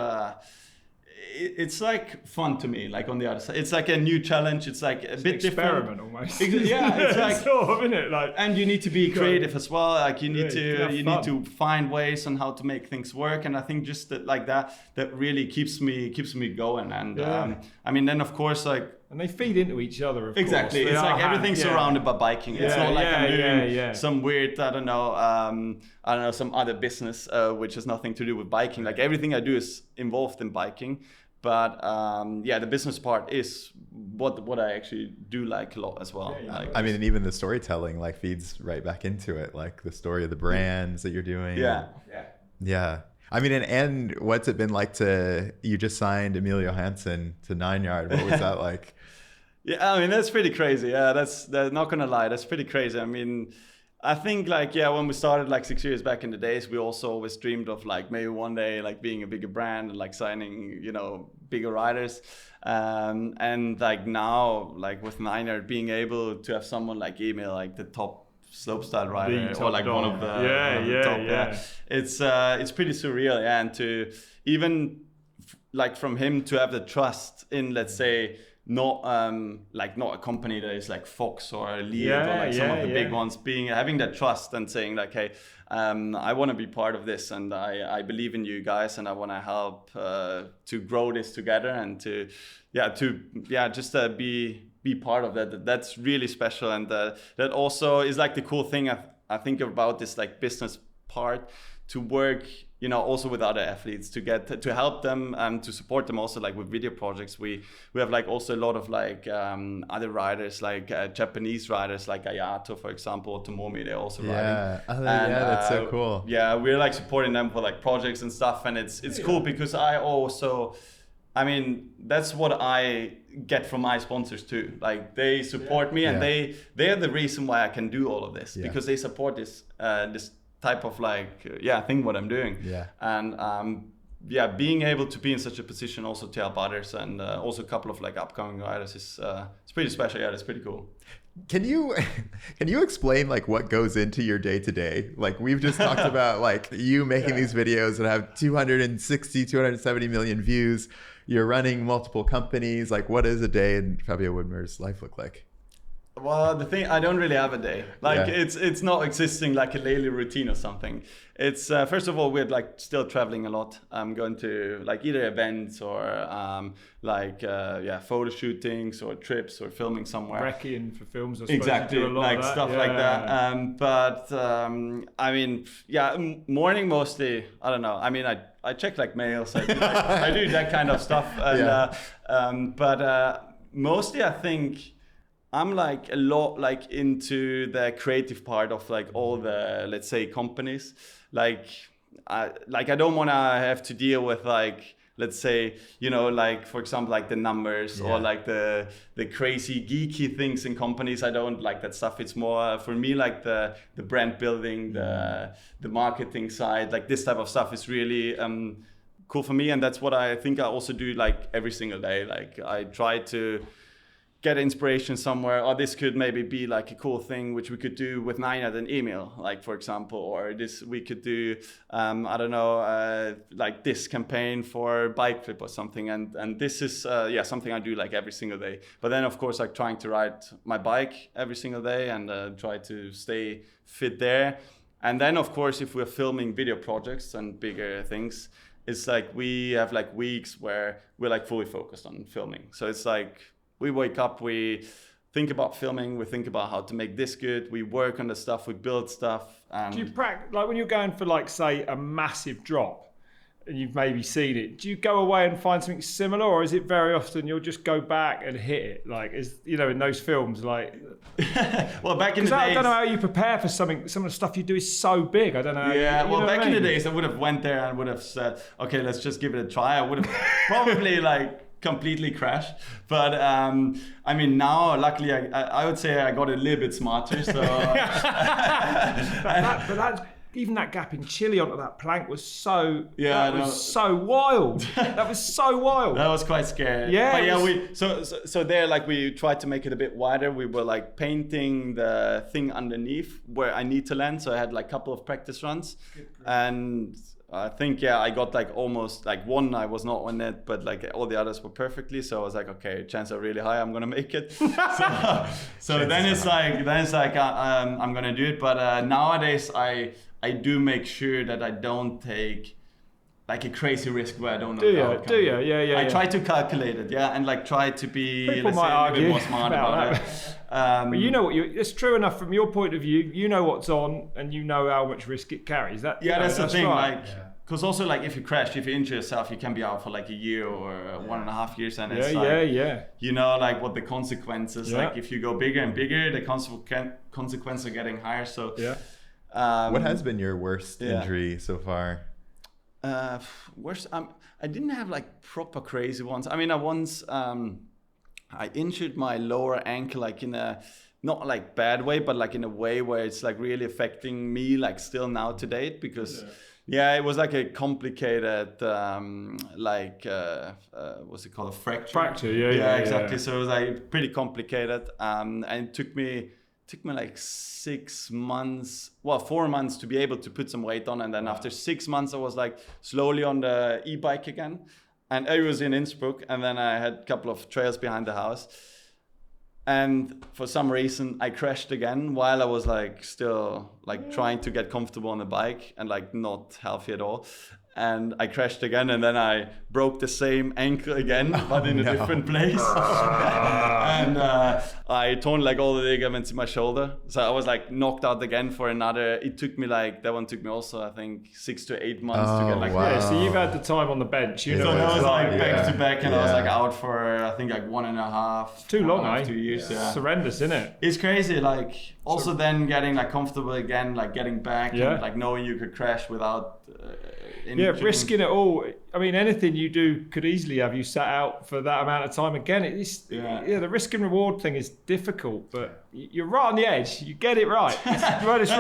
it's like fun to me, like on the other side. It's like a new challenge. It's like a bit experiment different. Almost. Yeah, it's like sort of, isn't it? Like, and you need to be creative as well. Like you need to find ways on how to make things work. And I think just that really keeps me going. And I mean, then of course, like And they feed into each other, of Exactly. course. It's like everything's surrounded by biking. It's not like I'm doing some weird, I don't know, some other business which has nothing to do with biking. Like everything I do is involved in biking. But the business part is what I actually do like a lot as well. Like, I mean, and even the storytelling like feeds right back into it, like the story of the brands that you're doing. Yeah. I mean, and what's it been like you just signed Emilio Hansen to 9 Yard. What was that like? Yeah, I mean, that's pretty crazy. Yeah, that's not gonna lie, that's pretty crazy. I mean, I think like, when we started like 6 years back in the days, we also always dreamed of like maybe one day like being a bigger brand and like signing, you know, bigger riders. And like now, like with 9 Yard, being able to have someone like Emil, like the top slopestyle rider, or like one of the top, it's pretty surreal. And to even like from him to have the trust in, let's say, not a company that is like Fox or Elliot or like some of the big ones, having that trust and saying like, hey, I want to be part of this, and I believe in you guys, and I want to help to grow this together, and to be part of that. That's really special, and that also is like the cool thing I think about this like business part, to work, you know, also with other athletes, to help them and to support them also like with video projects. We have like also a lot of like other riders, like Japanese riders like Ayato, for example, Tomomi, they're also riding. That's so cool. Yeah, we're like supporting them for like projects and stuff, and it's cool because I mean, that's what I get from my sponsors too. Like they support me, and they are the reason why I can do all of this, because they support this type of like thing what I'm doing. And being able to be in such a position also to help others, and also a couple of like upcoming riders is it's pretty special. Yeah, it's pretty cool. Can you explain like what goes into your day to day? Like we've just talked about like you making these videos that have 270 million views. You're running multiple companies. Like what does a day in Fabio Wibmer's life look like? Well, the thing, I don't really have a day. Like it's not existing like a daily routine or something. It's first of all, we're like still traveling a lot. I'm going to like either events or photo shootings or trips or filming somewhere. Recceing for films, I suppose. Exactly, you do a lot like of that. stuff like that. I mean, morning mostly. I don't know. I mean, I check like mails. I do that kind of stuff. And, but mostly, I think I'm like a lot like into the creative part of like all the, let's say, companies. Like I don't want to have to deal with like, let's say, you know, like for example, like the numbers or like the crazy geeky things in companies. I don't like that stuff. It's more for me like the brand building, the marketing side, like this type of stuff is really cool for me, and that's what I think I also do like every single day. Like I try to get inspiration somewhere, or this could maybe be like a cool thing which we could do with 9 Yard and Emil, like for example, or this we could do I don't know, like this campaign for bike flip or something, and this is something I do like every single day. But then of course like trying to ride my bike every single day and try to stay fit there. And then of course if we're filming video projects and bigger things, it's like we have like weeks where we're like fully focused on filming. So it's like we wake up, we think about filming, we think about how to make this good, we work on the stuff, we build stuff. And do you practice, like when you're going for like say a massive drop and you've maybe seen it, do you go away and find something similar, or is it very often you'll just go back and hit it? Like, is, you know, in those films, like well, back in the days, I don't know how you prepare for something. Some of the stuff you do is so big. I don't know. Yeah, well, back in the days, I would have went there and would have said, okay, let's just give it a try. I would have probably like completely crashed. But I mean, now luckily I would say I got a little bit smarter. So but that even that gap in Chile onto that plank was so so wild. That was so wild. That was quite scary. Yeah, but yeah, so there, like we tried to make it a bit wider. We were like painting the thing underneath where I need to land. So I had like a couple of practice runs, and I think I got like almost like one. I was not on it, but like all the others were perfectly. So I was like, okay, chances are really high. I'm gonna make it. so then it's like I'm gonna do it. But nowadays I do make sure that I don't take like a crazy risk where I don't know. Do you? Yeah. I try to calculate it, and like try to be People might a argue bit more smart about it. But you know it's true enough from your point of view. You know what's on, and you know how much risk it carries. That's the thing. Right. Like, because also like if you crash, if you injure yourself, you can be out for like a year or 1.5 years, and it's you know, like what the consequences. Like if you go bigger and bigger, the consequences are getting higher. So what has been your worst injury so far? Worst. I didn't have like proper crazy ones. I mean, I injured my lower ankle like in a not like bad way, but like in a way where it's like really affecting me like still now to date, because it was like a complicated what's it called, a fracture. Yeah, exactly. So it was like pretty complicated, and it took me like 6 months, 4 months to be able to put some weight on, and then after 6 months I was like slowly on the e-bike again. And I was in Innsbruck, and then I had a couple of trails behind the house. And for some reason, I crashed again while I was like still like trying to get comfortable on the bike and like not healthy at all. And I crashed again, and then I broke the same ankle again, but in a different place. And I torn like all the ligaments in my shoulder. So I was like knocked out again for another. It took me like, that one took me also, I think 6 to 8 months to get like. Yeah, so you've had the time on the bench. You know, so that was like back to back, and I was like out for I think like 1.5. Too long, 2 years. It's horrendous, isn't it? It's crazy. Like also then getting like comfortable again, like getting back, and like knowing you could crash without. Risking it all. I mean, anything you do could easily have you sat out for that amount of time again. The risk and reward thing is difficult, but you're right on the edge. You get it right. It's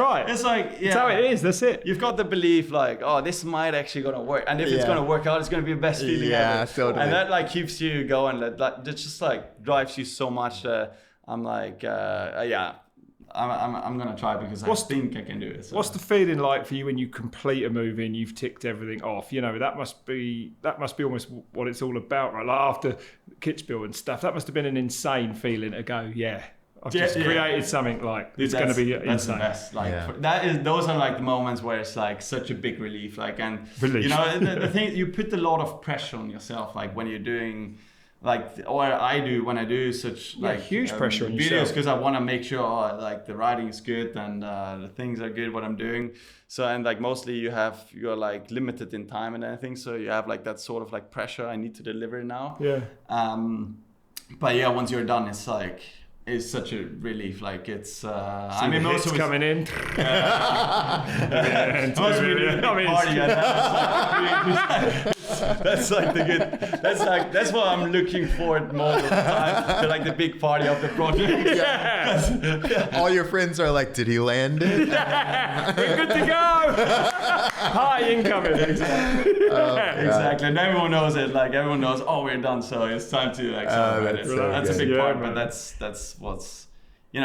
right. It's like it's how it is. That's it. You've got the belief like, oh, this might actually gonna work, and if it's gonna work out, it's gonna be the best feeling ever. Totally. And that like keeps you going. That just like drives you so much. I'm like, I'm gonna try because I think I can do it. So. What's the feeling like for you when you complete a move and you've ticked everything off? You know, that must be almost what it's all about, right? Like after Kitzbühel and stuff, that must have been an insane feeling to go, I've just created something like it's going to be insane. That's the best. Like those are like the moments where it's like such a big relief. Like relief. You know, the thing, you put a lot of pressure on yourself. Like when you're doing. Or I do when I do such huge pressure on videos, because I want to make sure like the writing is good and the things are good what I'm doing. So and like mostly you're like limited in time and everything, so you have like that sort of like pressure. I need to deliver now. But once you're done, it's like it's such a relief. Like it's I mean most of it's coming in. That's like the good. That's what I'm looking forward more of the time. To like the big party of the project. All your friends are like, "Did he land it? We're good to go. High incoming." Exactly, and everyone knows it. Like everyone knows, oh, we're done, so it's time to like celebrate it. That's a big part, but that's what's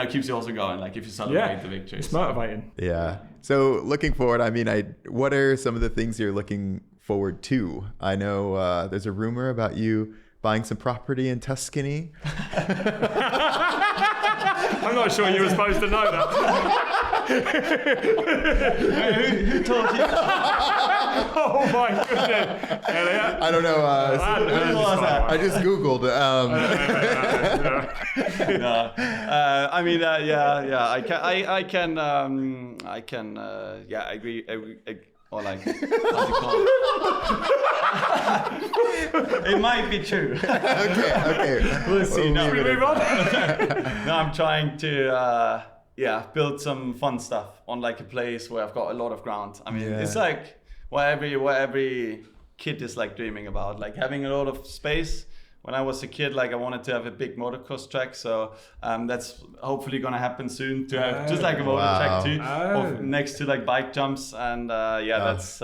keeps you also going. Like if you celebrate the victory, it's motivating. Yeah. So looking forward, I mean, what are some of the things you're looking forward to? I know there's a rumor about you buying some property in Tuscany. I'm not sure you were supposed to know that. Who told you? Oh my goodness, Eliot. I don't know. Who was that? I just Googled. No. I mean, I can. I agree. Or like, how's it called? It might be true. Okay. We'll see. Should we move on? No, I'm trying to build some fun stuff on like a place where I've got a lot of ground. I mean, it's like what every kid is like dreaming about, like having a lot of space. When I was a kid, like I wanted to have a big motocross track, so that's hopefully gonna happen soon. To have just like a motor track too, next to like bike jumps, and that's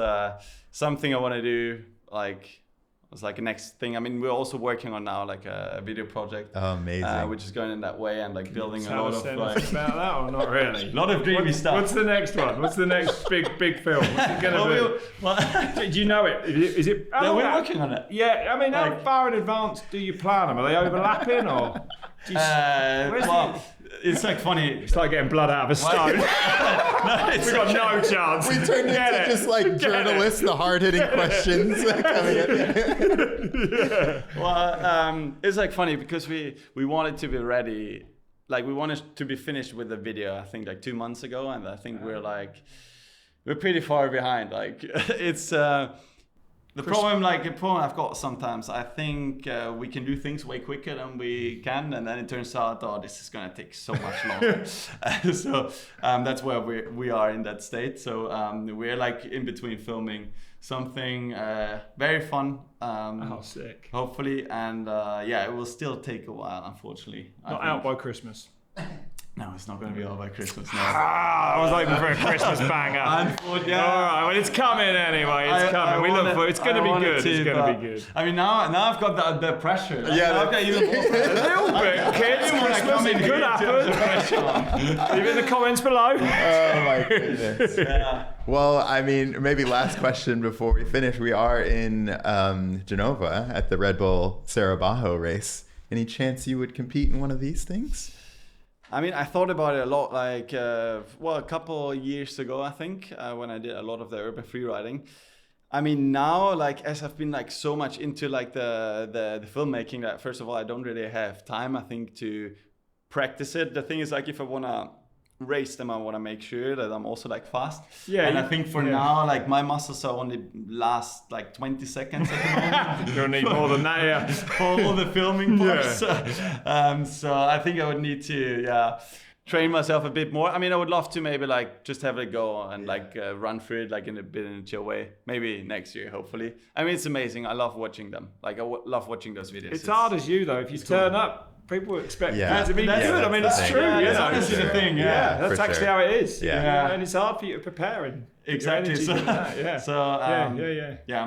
something I want to do. Like it's like a next thing. I mean, we're also working on now like a video project. Oh, amazing. Which is going in that way and like building a lot of like about that or not really. A lot of dreamy stuff. What's the next one? What's the next big film? What's it gonna be? Do you know it? Is it? Yeah, we're working on it. Yeah, I mean, how far in advance do you plan them? Are they overlapping or? it's like funny. It's like getting blood out of a stone. We've got no chance. We turned into just like journalists, the hard-hitting questions coming at you. Well, it's like funny because we wanted to be ready. Like we wanted to be finished with the video, I think like 2 months ago. And I think we're pretty far behind. Like it's, the problem I've got sometimes, I think we can do things way quicker than we can, and then it turns out, oh, this is gonna take so much longer. So that's where we are in that state. So we're like in between filming something very fun. Sick. Hopefully, and it will still take a while, unfortunately. Not out by Christmas. No, it's not going to be out by Christmas. No. I was hoping for a Christmas banger. All right, well, it's coming anyway. It's coming. It's going to be good. It's going to be good. I mean, now I've got the pressure. Yeah, I've got even more pressure. A little bit, kids. Christmas, it could happen. Leave it in the comments below. Oh my goodness. Yeah. Well, I mean, maybe last question before we finish. We are in Genova at the Red Bull Sarabajo race. Any chance you would compete in one of these things? I mean, I thought about it a lot, like, a couple years ago, I think, when I did a lot of the urban freeriding. I mean, now, like, as I've been, like, so much into, like, the filmmaking that, first of all, I don't really have time, I think, to practice it. The thing is, like, if I want to race them, I want to make sure that I'm also, like, fast. Yeah. And I think for now, like, my muscles are only last, like, 20 seconds at the moment. You don't need more than that, yeah. For all the filming parts. So I think I would need to, train myself a bit more. I mean, I would love to maybe, like, just have a go and, like, run through it, like, in a chill way. Maybe next year, hopefully. I mean, it's amazing. I love watching them. Like, I love watching those videos. It's hard as you, though. If you turn up, people expect you to be good. I mean, it's true. That's honestly the thing. That's actually how it is. Yeah. And it's hard for you to prepare. And exactly. So, I'm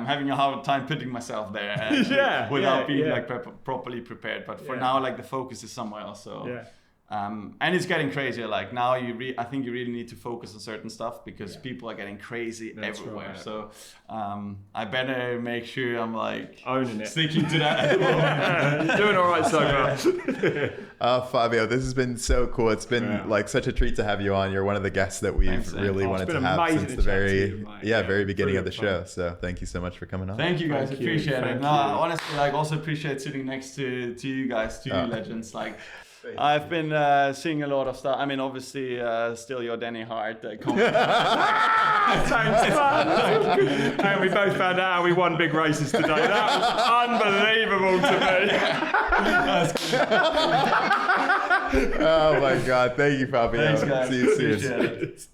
having a hard time putting myself there without being like properly prepared. But for now, like the focus is somewhere else. So. And it's getting crazier. Like now, I think you really need to focus on certain stuff because people are getting crazy everywhere. Right. So I better make sure I'm like owning it, sticking to that. At the moment. You're doing all right so far. Fabio, this has been so cool. It's been like such a treat to have you on. You're one of the guests that we've really wanted to have since the very beginning of the show. So thank you so much for coming on. Thank you guys. Appreciate it. No, honestly, like also appreciate sitting next to you guys, two legends. Like. I've been seeing a lot of stuff. I mean, obviously, still your Danny Hart comment. Thanks, man. And we both found out how we won big races today. That was unbelievable to me. Oh my God! Thank you, Fabio. Thanks, guys. See you soon. Appreciate it.